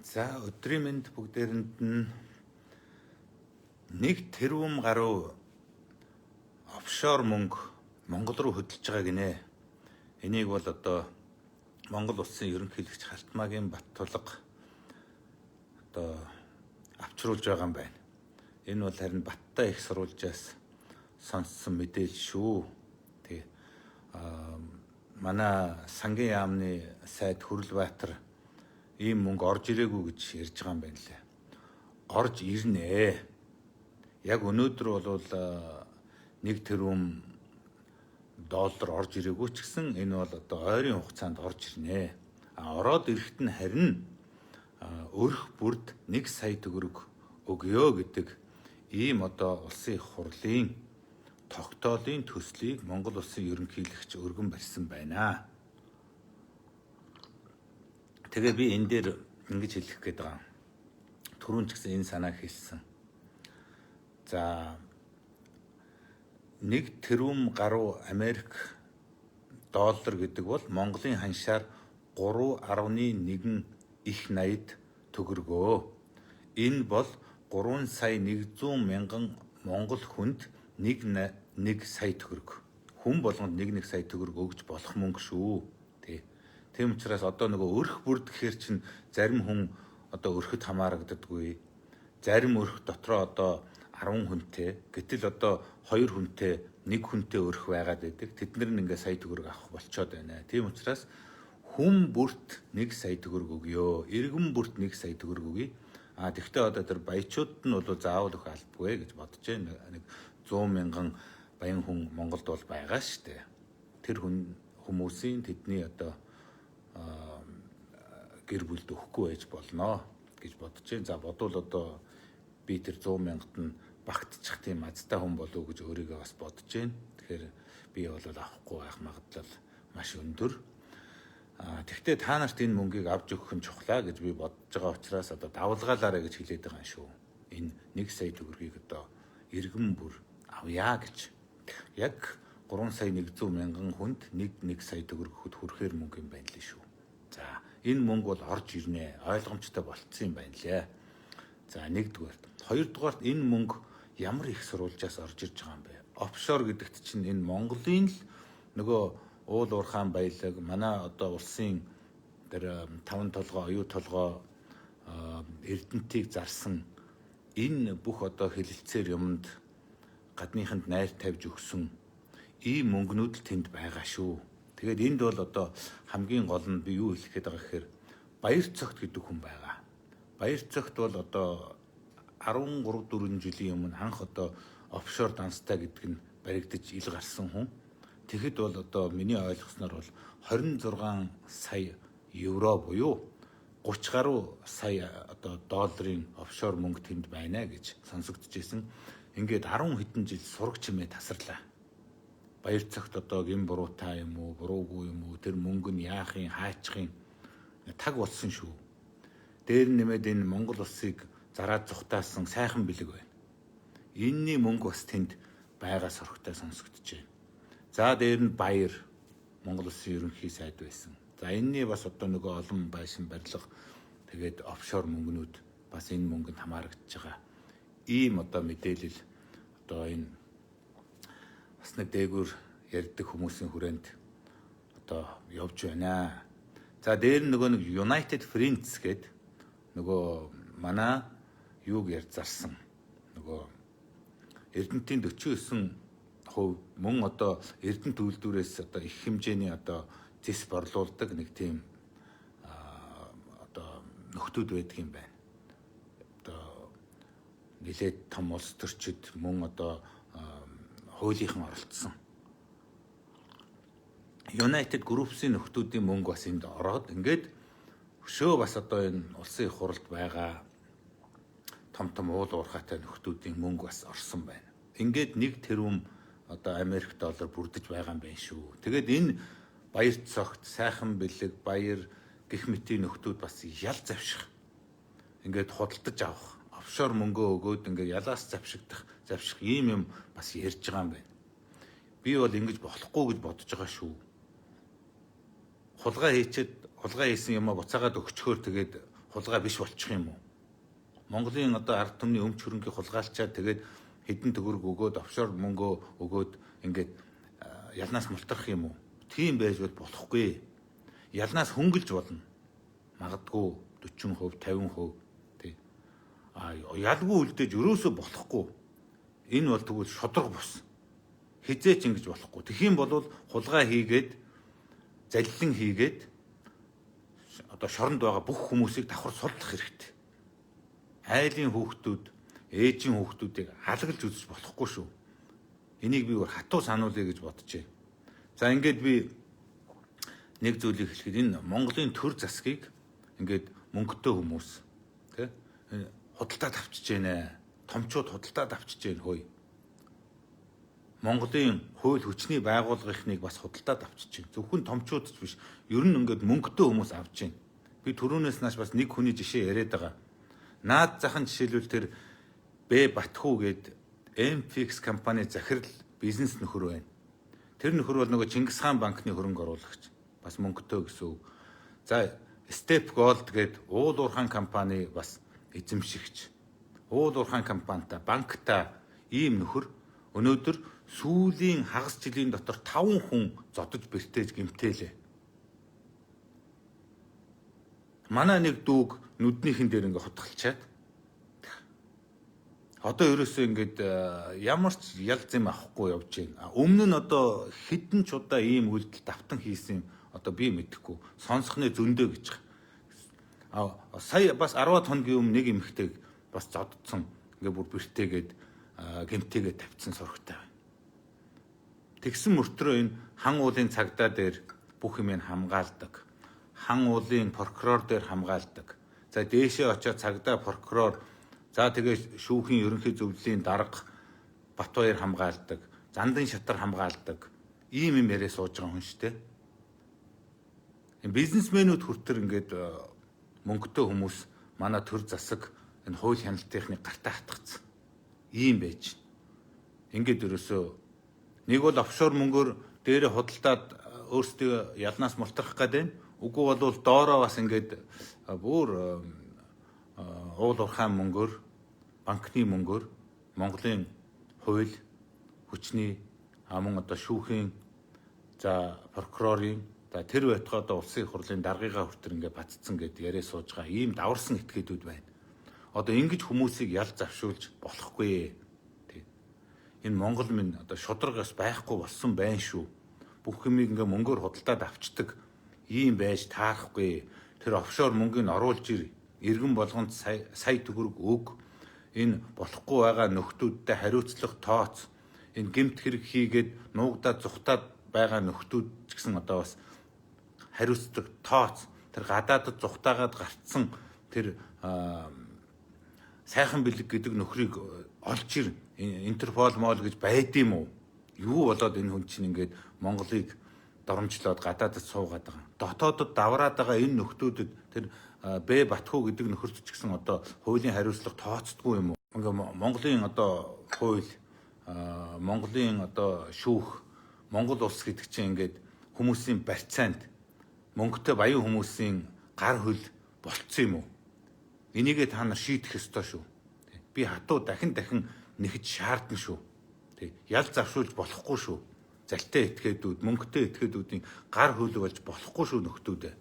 За өдрийн мэнд бүгдээрэнд нь 1 тэрбум гаруй офшор мөнгө Монгол руу хөдөлж байгаа гинэ. Энийг бол одоо Монгол улсын ерөнхийлөгч Халтмаагийн Баттулга одоо авчруулж байгаа юм байна. Энэ бол харин Баттай их сурвалжаас сонссон мэдээлэл шүү. Тэгээ манай сангийн яамны сайд Хүрлбаатар ийм мөнгө орж ирээгүй гэж ярьж байгаа юм байна лээ. Орж ирнэ. Яг өнөөдөр бол 1 тэрбум доллар орж ирээгүй ч гэсэн энэ бол одоо ойрын хугацаанд орж ирнэ. Ороод ирэхэд нь харин өрх бүрд 1 сая төгрөг өгье гэдэг ийм одоо улсын их хурлын тогтоолын төслийг Монгол улсын ерөнхийлөгч өргөн барьсан байна. Тэгээ би энэ дээр ингэж хэлэх гээд байгаа. Түрүүн ч гэсэн энэ санааг хэлсэн. За 1 тэрбум гаруй Америк доллар гэдэг бол Монголын ханшаар 3.1 их 80 төгрөгөө. Энэ бол 3 сая 100 мянган Монгол хүнд 1 сая төгрөг. Хүн болгонд 1 сая төгрөг өгж болох мөнгө шүү. Тийм учраас одоо нөгөө өрх бүрд гэхэр чинь зарим хүн одоо өрхөд хамаарагддаггүй. Зарим өрх дотроо одоо 10 хүнтэй, гэтэл одоо 2 хүнтэй, 1 хүнтэй өрх байгаад байдаг. Тэд нар нь ингээ сая төгрөг авах болчоод байна. Тийм учраас хүн бүрт 1 сая төгрөг өгье. Иргэн бүрт 1 сая төгрөг өгье. Тэгвэл одоо тэр баячууд нь бол заавал өгөх албагүй гэж бодож байна. Нэг 100 мянган баян хүн Монголд бол байгаа шүү дээ. Тэр хүмүүсийн тэдний одоо гэр бүлд өгөхгүй байж болно гэж бодож байна. За бодвол одоо би тэр 100 мянгад нь багтчих тийм азтай хүн болов уу гэж өөрийгөө бас бодож байна. Тэгэхээр би бол авахгүй байх магадлал маш өндөр. Тэгвэл та нарт энэ мөнгийг авч өгөх нь чухлаа гэж би бодож байгаа учраас одоо давалгаалаарэ гэж хэлээд байгаа юм шүү. Энэ 1 сая төгрөгийг одоо иргэн бүр авъя гэж. Яг 3 сая 100 мянган хүнд 1 сая төгрөг хүрэхээр мөнгө юм байна лээ шүү. За энэ мөнгө бол орж ирнэ. Ойлгомжтой болцсон юм байна лээ. За нэгдүгээр. Хоёрдугаарт энэ мөнгө ямар их сурвалжаас орж ирж байгаа юм бэ? Офшор гэдэгт чинь энэ Монголын л нөгөө уул уурхаан баялаг, манай одоо улсын тэр 5 толгой, оюу толгой эрдэнтийг зарсан энэ бүх одоо хэлэлцээр юмд гадныханд найр тавьж өгсөн ийм мөнгнүүд л тэнд байгаа шүү. Тэгээд энд бол одоо хамгийн гол нь би юу хэлэх гээд байгаа гэхээр баяр цогт гэдэг хүн байгаа. Баяр цогт бол одоо 13-4 жилийн өмнө анх одоо офшор данстай гэдэг нь баригдаж ил гарсан хүн. Тэгэхэд бол одоо миний ойлгосноор бол 26 сая евро буюу 30 гаруй сая одоо долларын офшор мөнгө тэнд байна гэж сонсогдчихсэн. Ингээд 10 хэдэн жил сураг чимээ тасарлаа. Баяр цогт одоо гин буруутай юм уу, буруугүй юм уу, тэр мөнгө нь яахын, хаачихын таг болсон шүү. Дээр нэмээд энэ Монгол улсыг зараад зүхтаасан сайхан бэлэг байна. Энэний мөнгө бас тэнд байгаа сорогтой сонсогдож байна. За дээр нь баяр Монгол улсын ерөнхий сайд байсан. За энэний бас одоо нөгөө олон байшин барилга тэгээд офшор мөнгнүүд бас энэ мөнгөнд хамаарагдж байгаа. Ийм одоо мэдээлэл одоо энэ бас нэг дээгүүр ярьдаг хүмүүсийн хүрээнд одоо явж байна. За дээр нь нөгөө нэг United Friends гэдэг нөгөө манай юуг зарсан нөгөө Эрдэнэтийн 49% мөн одоо Эрдэнэт үйлдвэрээс одоо их хэмжээний одоо зис борлуулдаг нэг тийм одоо нөхдүүд байдаг юм байна. Одоо нэлээд том улс төрчид мөн одоо хуулийнхан оролцсон. United Group-ийн нөхдүүдийн мөнгө бас энд ороод ингээд өшөө бас одоо энэ улсын их хурлд байгаа том уул уурхайтай нөхдүүдийн мөнгө бас орсон байна. Ингээд 1 тэрбум одоо Америк доллар бүрдэж байгаа юм байна шүү. Тэгээд энэ баяр цогт, сайхан бэлэг, баяр гэх мэтийн нөхдүүд бас ял завших. Ингээд худалдаж авах, офшор мөнгөө өгөөд ингээд ялаас завших ийм юм бас ярьж байгаа юм байна. Би бол ингэж болохгүй гэж бодож байгаа шүү. Хулгай хийчихэд хулгай хийсэн юмаа буцаагаад өгчхөөр тэгээд хулгай биш болчих юм уу? Монголын одоо ард түмний өмч хөрөнгийг хулгайлчаад тэгээд хэдэн төгрөг өгөөд офшор мөнгөө өгөөд ингээд ялнаас мултрах юм уу? Тийм байж болохгүй. Ялнаас хөнгөлж болно. Магадгүй 40%, 50% тий. Ялгүй үлдээж өрөөсөө болохгүй. Энэ бол тэгвэл шодрог бус. Хизээч ингэж болохгүй. Тэгхийн бол хулгай хийгээд залилан хийгээд одоо шоронд байгаа бүх хүмүүсийг давхар сулдах хэрэгтэй. Айлын хүүхдүүд, ээжийн хүүхдүүдийг халаглж үзэж болохгүй шүү. Энийг би өөр хатуу сануулъя гэж бодчихъя. За ингээд би нэг зүйлийг хэлэхэд энэ Монголын төр засгийг ингээд мөнгөтэй хүмүүс тий худалдаад авчиж байна. Томчууд худалдаад авчиж байна хөөе. Монголын хууль хүчний байгууллагынхныг бас худалдаад авчиж байна. Зөвхөн томчууд ч биш. Ер нь ингээд мөнгөтэй хүмүүс авч байна. Би түрүүнээс нааш бас нэг хүний жишээ яриад байгаа. Наад захын жишээлбэл тэр Б Батхүү гээд MFX компани захирал бизнес нөхөр байна. Тэр нөхөр бол нөгөө Чингис хаан банкны хөрөнгө оруулагч. Бас мөнгөтэй гэсэн үг. За Step Gold гээд уул уурхайн компани бас эзэмшигч. Уул уурхайн компанитай банктай ийм нөхөр өнөөдөр сүүлийн хагас жилийн дотор 5 хүн зодож бэртээж гэмтээлээ. Манай нэг дүүг нүднийхэн дээр ингээ хотголчаад одоо ерөөсөө ингээд ямар ч ялз юм авахгүй явж байна. Өмнө нь одоо хэдэн ч удаа ийм үйлдэл давтан хийсэн одоо би мэдэхгүй. Сонсохны зөндөө гэж. Сая бас 10 хоногийн өмнө нэг эмэгтэйг бас зоддсон. Ингээ бүр бэртээгээд гэмтээгээд тавьчихсан сурагтай байна. Тэгсэн мөртрөө энэ хан уулын цагдаа дээр бүх юмыг хамгаалдаг. Хан уулын прокурор дээр хамгаалдаг. За дээшээ очиод цагдаа прокурор за тэгээ шүүхийн ерөнхий зөвлөлийн дарга Батбаяр хамгаалдаг. Зандан шатар хамгаалдаг. Ийм юм яриа сууж байгаа хүн шүү дээ. Бизнесмэнүүд хүртэр ингээд мөнгөтэй хүмүүс манай төр засаг энэ хууль хяналтынхны гартаа хатгацсан. Ийм байж. Ингээд ерөөсөө нэг бол офшор мөнгөөр дээрээ худалдаад өөрсдөө ялнаас мултрах гэдэг. Үгүй бол доороо бас ингээд бүр уул уурхайн мөнгөөр, банкны мөнгөөр Монголын хууль хүчний мөн одоо шүүхийн за прокурорын за тэр байтугай одоо улсын их хурлын даргыгаа хүртэр ингээд баццсан гэдээ яриа сууж байгаа ийм даварсан этгээдүүд байна. Одоо ингэж хүмүүсийг ялж завшуулж болохгүй. Энэ Монгол минь одоо шударгаас байхгүй болсон байна шүү. Бүх юмыг ингээ мөнгөөр худалдаад авчдаг ийм байж таарахгүй. Тэр офшор мөнгөний оруулж иргэн болгонд сая төгрөг өг. Энэ болохгүй байгаа нөхдүүдтэй хариуцлах тооц. Энэ гэмт хэрэг хийгээд нуугдаад зүхтаад байгаа нөхдүүд ч гэсэн одоо бас хариуцдаг тооц. Тэр гадаадд зүхтаагаад гарцсан тэр сайхан бэлэг гэдэг нөхрийг олж ир Интерпол мол гэж байдığım уу? Юу болоод энэ хүн чинь ингээд Монголыг доромжлоод гадаадд суугаад байгаа. Дотоодод давраад байгаа энэ нөхдүүдэд тэр Б Батхүү гэдэг нөхөрт ч гэсэн одоо хуулийн хариуцлага тооцдгүй юм уу? Ингээ Монголын одоо хууль, Монголын одоо шүүх, Монгол улс гэдэг чинь ингээд хүмүүсийн барьцаанд мөнгөтэй баян хүмүүсийн гар хөл болцсон юм уу? Энийгээ та нар шийдэх ёстой шүү. Би хатуу дахин нэхэж шаардна шүү. Ял завшуулж болохгүй шүү. Залтай этгээдүүд, мөнгөтэй этгээдүүдийн гар хөл болж болохгүй шүү нөхдүүдээ.